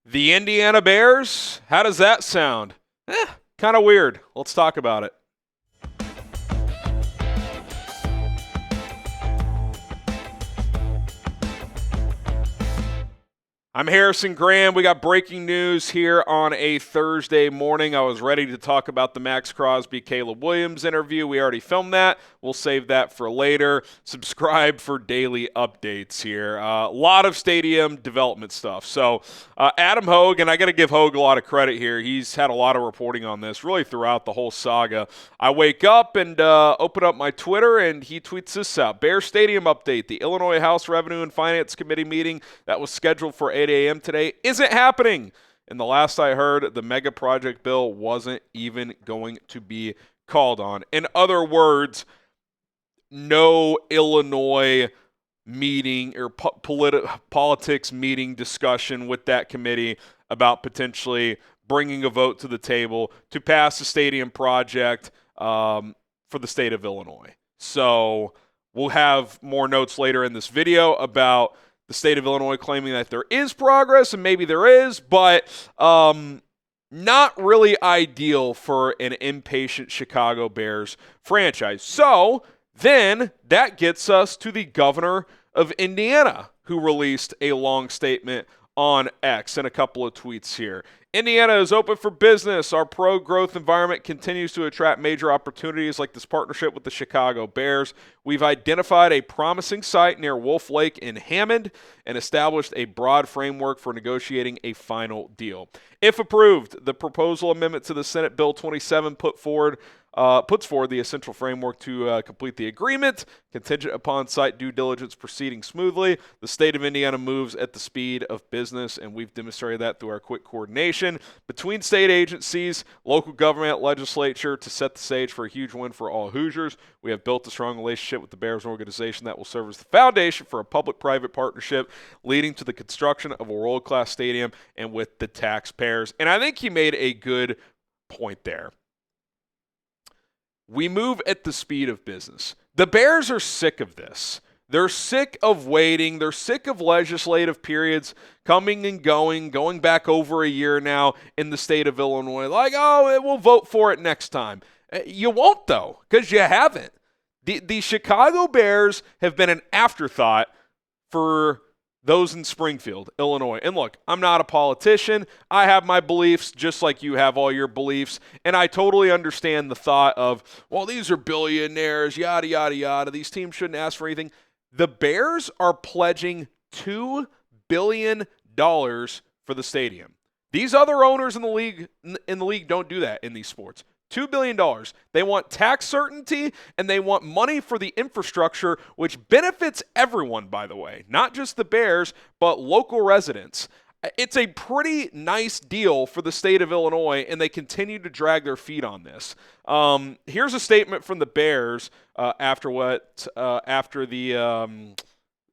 The Indiana Bears? How does that sound? Kind of weird. Let's talk about it. I'm Harrison Graham. We got breaking news here on a Thursday morning. I was ready to talk about the Max Crosby, Caleb Williams interview. We already filmed that. We'll save that for later. Subscribe for daily updates here. A lot of stadium development stuff. So Adam Hogue, and I got to give Hogue a lot of credit here. He's had a lot of reporting on this really throughout the whole saga. I wake up and open up my Twitter, and he tweets this out. Bear Stadium update. The Illinois House Revenue and Finance Committee meeting that was scheduled for 8 a.m. today isn't happening. And the last I heard, the mega project bill wasn't even going to be called on. In other words, no Illinois meeting or politics meeting discussion with that committee about potentially bringing a vote to the table to pass the stadium project for the state of Illinois. So we'll have more notes later in this video about the state of Illinois claiming that there is progress, and maybe there is, but not really ideal for an impatient Chicago Bears franchise. So then that gets us to the governor of Indiana, who released a long statement on X and a couple of tweets here. Indiana is open for business. Our pro-growth environment continues to attract major opportunities like this partnership with the Chicago Bears. We've identified a promising site near Wolf Lake in Hammond and established a broad framework for negotiating a final deal. If approved, the proposal amendment to the Senate Bill 27 puts forward the essential framework to complete the agreement, contingent upon site due diligence proceeding smoothly. The state of Indiana moves at the speed of business, and we've demonstrated that through our quick coordination between state agencies, local government, legislature to set the stage for a huge win for all Hoosiers. We have built a strong relationship with the Bears organization that will serve as the foundation for a public-private partnership leading to the construction of a world-class stadium and with the taxpayers. And I think he made a good point there. We move at the speed of business. The Bears are sick of this. They're sick of waiting. They're sick of legislative periods coming and going back over a year now in the state of Illinois. Like, oh, we'll vote for it next time. You won't, though, because you haven't. The Chicago Bears have been an afterthought for those in Springfield, Illinois. And look, I'm not a politician. I have my beliefs just like you have all your beliefs. And I totally understand the thought of, well, these are billionaires, yada, yada, yada. These teams shouldn't ask for anything. The Bears are pledging $2 billion for the stadium. These other owners in the league don't do that in these sports. $2 billion. They want tax certainty, and they want money for the infrastructure, which benefits everyone, by the way, not just the Bears, but local residents. It's a pretty nice deal for the state of Illinois, and they continue to drag their feet on this. Here's a statement from the Bears after the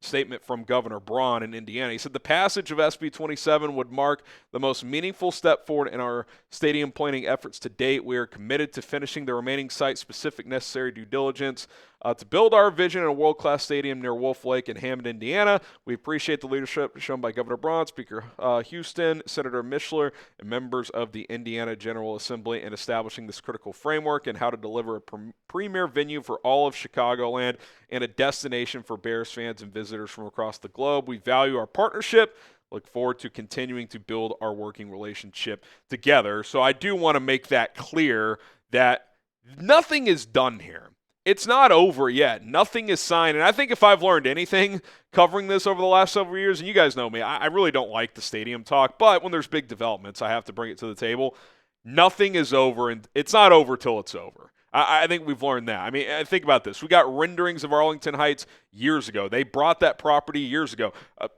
statement from Governor Braun in Indiana. He said the passage of SB 27 would mark the most meaningful step forward in our stadium planning efforts to date. We are committed to finishing the remaining site-specific necessary due diligence to build our vision in a world-class stadium near Wolf Lake in Hammond, Indiana. We appreciate the leadership shown by Governor Braun, Speaker Huston, Senator Mishler, and members of the Indiana General Assembly in establishing this critical framework and how to deliver a premier venue for all of Chicagoland and a destination for Bears fans and visitors from across the globe. We value our partnership. Look forward to continuing to build our working relationship together. So I do want to make that clear that nothing is done here. It's not over yet. Nothing is signed. And I think if I've learned anything covering this over the last several years, and you guys know me, I really don't like the stadium talk, but when there's big developments, I have to bring it to the table. Nothing is over, and it's not over till it's over. I think we've learned that. I mean, think about this. We got renderings of Arlington Heights years ago. They brought that property years ago.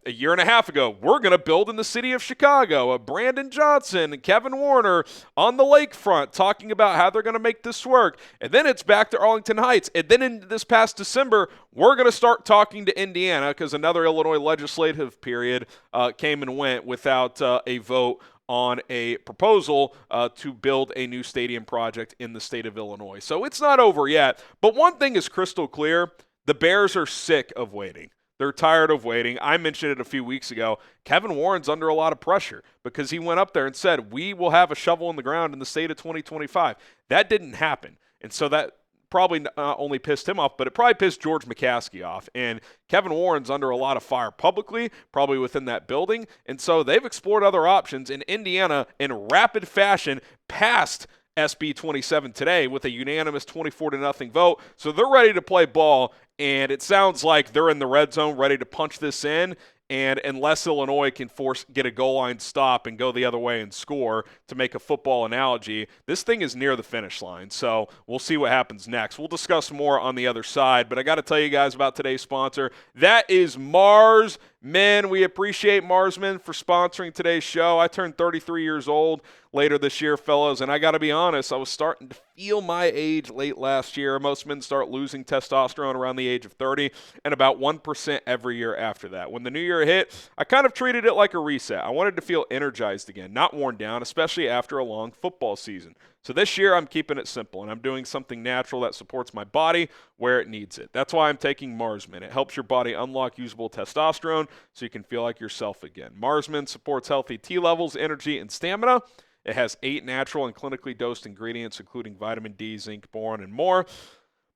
A year and a half ago, we're going to build in the city of Chicago. Brandon Johnson and Kevin Warner on the lakefront talking about how they're going to make this work. And then it's back to Arlington Heights. And then in this past December, we're going to start talking to Indiana because another Illinois legislative period came and went without a vote on a proposal to build a new stadium project in the state of Illinois. So it's not over yet. But one thing is crystal clear. The Bears are sick of waiting. They're tired of waiting. I mentioned it a few weeks ago. Kevin Warren's under a lot of pressure because he went up there and said, we will have a shovel in the ground in the state of 2025. That didn't happen. And so that probably not only pissed him off, but it probably pissed George McCaskey off. And Kevin Warren's under a lot of fire publicly, probably within that building. And so they've explored other options. And Indiana, in rapid fashion, passed SB 27 today with a unanimous 24-0 vote. So they're ready to play ball, and it sounds like they're in the red zone ready to punch this in. And unless Illinois can get a goal line stop and go the other way and score, to make a football analogy, this thing is near the finish line. So we'll see what happens next. We'll discuss more on the other side, but I got to tell you guys about today's sponsor. That is Mars Men. We appreciate Mars Men for sponsoring today's show. I turned 33 years old later this year, fellas, and I got to be honest, I was starting to feel my age late last year. Most men start losing testosterone around the age of 30, and about 1% every year after that. When the new year hit, I kind of treated it like a reset. I wanted to feel energized again, not worn down, especially after a long football season. So this year, I'm keeping it simple, and I'm doing something natural that supports my body where it needs it. That's why I'm taking Marsman. It helps your body unlock usable testosterone so you can feel like yourself again. Marsman supports healthy T levels, energy, and stamina. It has 8 natural and clinically dosed ingredients, including vitamin D, zinc, boron, and more.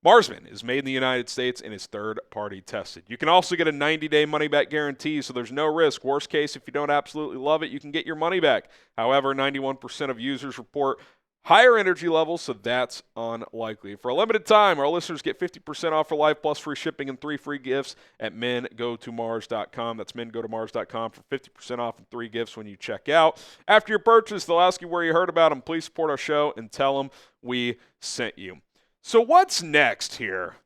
Marsman is made in the United States and is third-party tested. You can also get a 90-day money-back guarantee, so there's no risk. Worst case, if you don't absolutely love it, you can get your money back. However, 91% of users report higher energy levels, so that's unlikely. For a limited time, our listeners get 50% off for life plus free shipping and 3 free gifts at mengotomars.com. That's mengotomars.com for 50% off and 3 gifts when you check out. After your purchase, they'll ask you where you heard about them. Please support our show and tell them we sent you. So what's next here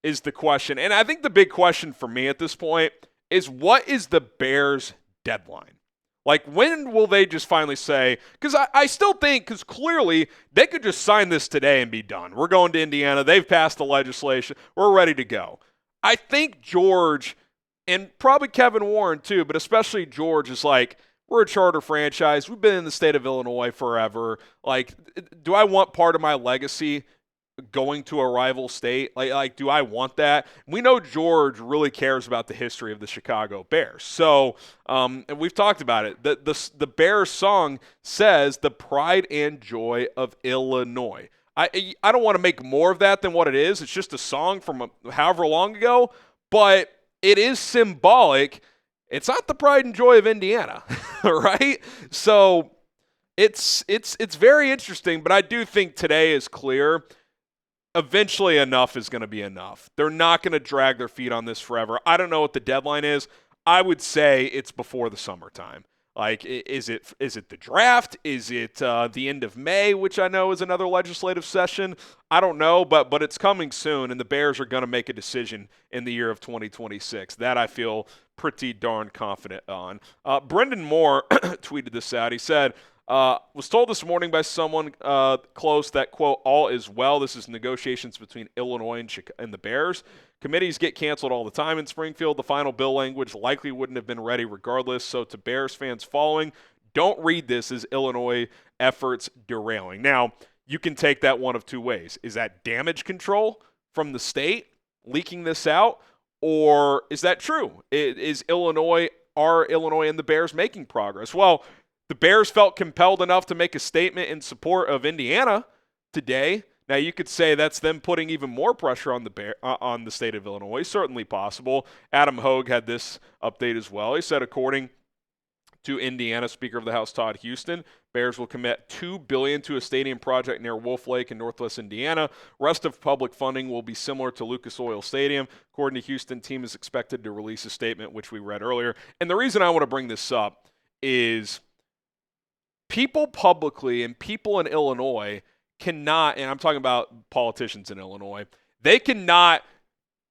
is the question. And I think the big question for me at this point is, what is the Bears' deadline? Like, when will they just finally say, because I still think, because clearly they could just sign this today and be done. We're going to Indiana. They've passed the legislation. We're ready to go. I think George, and probably Kevin Warren too, but especially George, is like, we're a charter franchise. We've been in the state of Illinois forever. Like, do I want part of my legacy going to a rival state? Like, do I want that? We know George really cares about the history of the Chicago Bears. So, and we've talked about it. The Bears song says the pride and joy of Illinois. I don't want to make more of that than what it is. It's just a song from however long ago, but it is symbolic. It's not the pride and joy of Indiana, right? So it's very interesting, but I do think today is clear. Eventually enough is going to be enough. They're not going to drag their feet on this forever. I don't know what the deadline is. I would say it's before the summertime. Like, is it the draft? Is it the end of May, which I know is another legislative session? I don't know, but it's coming soon, and the Bears are going to make a decision in the year of 2026. That I feel pretty darn confident on. Brendan Moore tweeted this out. He said, was told this morning by someone close that, quote, all is well. This is negotiations between Illinois and the Bears. Committees get canceled all the time in Springfield. The final bill language likely wouldn't have been ready regardless. So to Bears fans following, don't read this as Illinois efforts derailing. Now, you can take that one of two ways. Is that damage control from the state leaking this out? Or is that true? Are Illinois and the Bears making progress? Well, the Bears felt compelled enough to make a statement in support of Indiana today. Now, you could say that's them putting even more pressure on the state of Illinois. Certainly possible. Adam Hogue had this update as well. He said, according to Indiana Speaker of the House Todd Huston, Bears will commit $2 billion to a stadium project near Wolf Lake in Northwest Indiana. Rest of public funding will be similar to Lucas Oil Stadium. According to Houston, team is expected to release a statement, which we read earlier. And the reason I want to bring this up is people publicly and people in Illinois cannot, and I'm talking about politicians in Illinois, they cannot,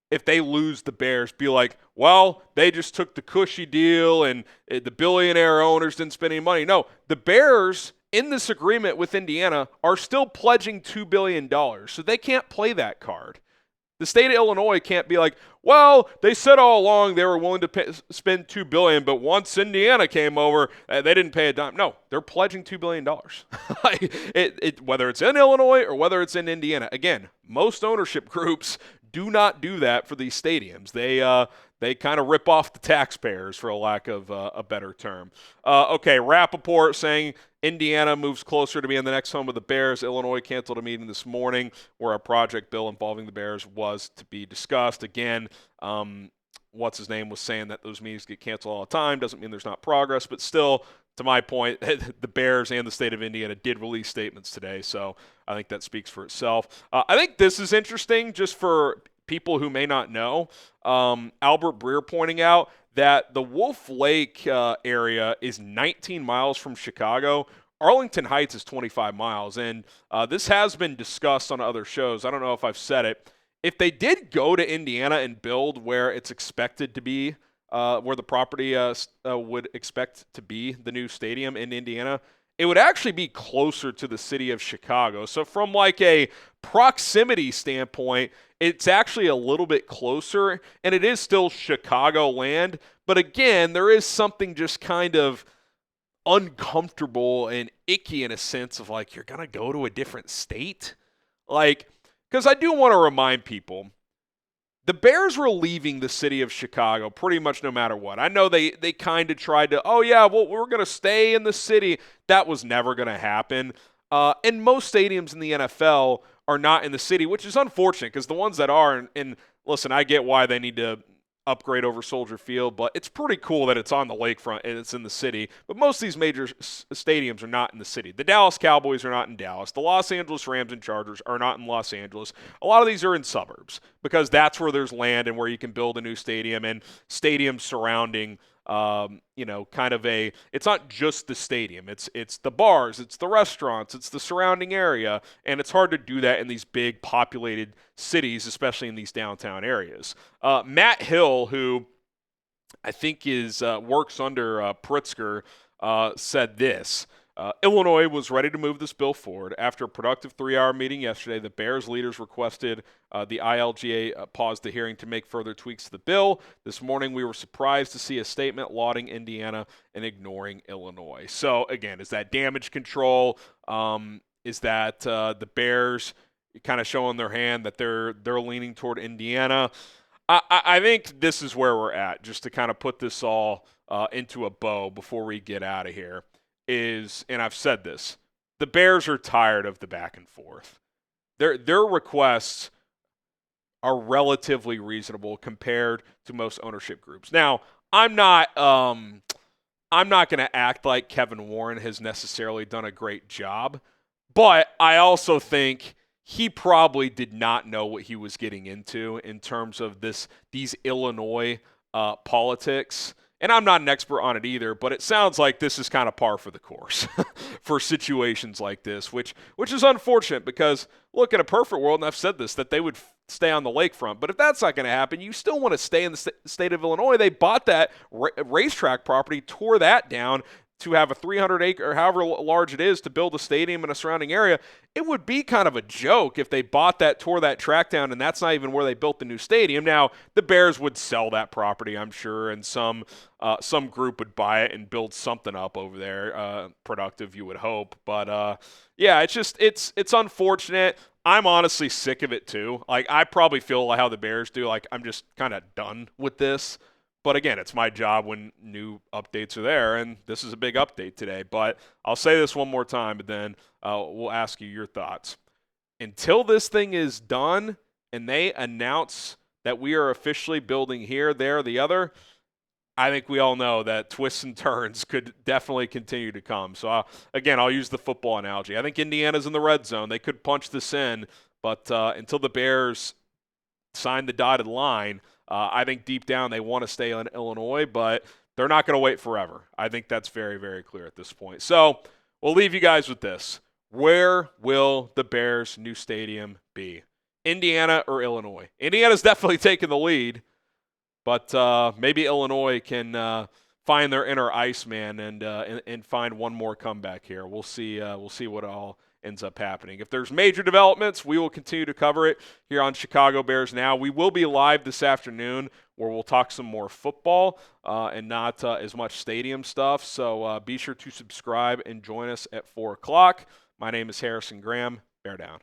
if they lose the Bears, be like, well, they just took the cushy deal and the billionaire owners didn't spend any money. No, the Bears in this agreement with Indiana are still pledging $2 billion, so they can't play that card. The state of Illinois can't be like, well, they said all along they were willing to spend $2 billion, but once Indiana came over, they didn't pay a dime. No, they're pledging $2 billion. Whether it's in Illinois or whether it's in Indiana. Again, most ownership groups do not do that for these stadiums. They kind of rip off the taxpayers, for a lack of a better term. Okay, Rappaport saying Indiana moves closer to being the next home of the Bears. Illinois canceled a meeting this morning where a project bill involving the Bears was to be discussed. Again, what's-his-name was saying that those meetings get canceled all the time. Doesn't mean there's not progress, but still, to my point, the Bears and the state of Indiana did release statements today, so I think that speaks for itself. I think this is interesting just for people who may not know. Albert Breer pointing out that the Wolf Lake area is 19 miles from Chicago. Arlington Heights is 25 miles, and this has been discussed on other shows. I don't know if I've said it. If they did go to Indiana and build where it's expected to be, where the property would expect to be the new stadium in Indiana, it would actually be closer to the city of Chicago. So from like a proximity standpoint, it's actually a little bit closer, and it is still Chicagoland. But again, there is something just kind of uncomfortable and icky in a sense of like, you're going to go to a different state? Like, because I do want to remind people, the Bears were leaving the city of Chicago pretty much no matter what. I know they kind of tried to, oh yeah, well, we're going to stay in the city. That was never going to happen. And most stadiums in the NFL are not in the city, which is unfortunate because the ones that are, and listen, I get why they need to upgrade over Soldier Field, but it's pretty cool that it's on the lakefront and it's in the city. But most of these major stadiums are not in the city. The Dallas Cowboys are not in Dallas. The Los Angeles Rams and Chargers are not in Los Angeles. A lot of these are in suburbs because that's where there's land and where you can build a new stadium, and stadiums surrounding kind of it's not just the stadium. It's the bars, it's the restaurants, it's the surrounding area, and it's hard to do that in these big populated cities, especially in these downtown areas. Matt Hill, who I think works under Pritzker, said this. Illinois was ready to move this bill forward. After a productive 3-hour meeting yesterday, the Bears leaders requested the ILGA pause the hearing to make further tweaks to the bill. This morning, we were surprised to see a statement lauding Indiana and ignoring Illinois. So, again, is that damage control? Is that the Bears kind of showing their hand that they're leaning toward Indiana? I think this is where we're at, just to kind of put this all into a bow before we get out of here. And I've said this, the Bears are tired of the back and forth. Their requests are relatively reasonable compared to most ownership groups. Now, I'm not going to act like Kevin Warren has necessarily done a great job, but I also think he probably did not know what he was getting into in terms of these Illinois politics. And I'm not an expert on it either, but it sounds like this is kind of par for the course for situations like this, which is unfortunate because, look, in a perfect world, and I've said this, that they would stay on the lakefront. But if that's not going to happen, you still want to stay in the state of Illinois. They bought that racetrack property, tore that down to have a 300-acre, or however large it is, to build a stadium in a surrounding area. It would be kind of a joke if they bought that, tore that track down, and that's not even where they built the new stadium. Now, the Bears would sell that property, I'm sure, and some group would buy it and build something up over there, productive, you would hope. But, yeah, it's unfortunate. I'm honestly sick of it, too. Like, I probably feel like how the Bears do. Like, I'm just kind of done with this. But again, it's my job when new updates are there, and this is a big update today. But I'll say this one more time, but then we'll ask you your thoughts. Until this thing is done and they announce that we are officially building here, there, the other, I think we all know that twists and turns could definitely continue to come. So, again, I'll use the football analogy. I think Indiana's in the red zone. They could punch this in, but until the Bears sign the dotted line, I think deep down they want to stay in Illinois, but they're not going to wait forever. I think that's very, very clear at this point. So we'll leave you guys with this. Where will the Bears' new stadium be? Indiana or Illinois? Indiana's definitely taking the lead, but maybe Illinois can find their inner Iceman and find one more comeback here. We'll see what all ends up happening. If there's major developments, we will continue to cover it here on Chicago Bears Now. We will be live this afternoon where we'll talk some more football and not as much stadium stuff. So be sure to subscribe and join us at 4 o'clock. My name is Harrison Graham. Bear down.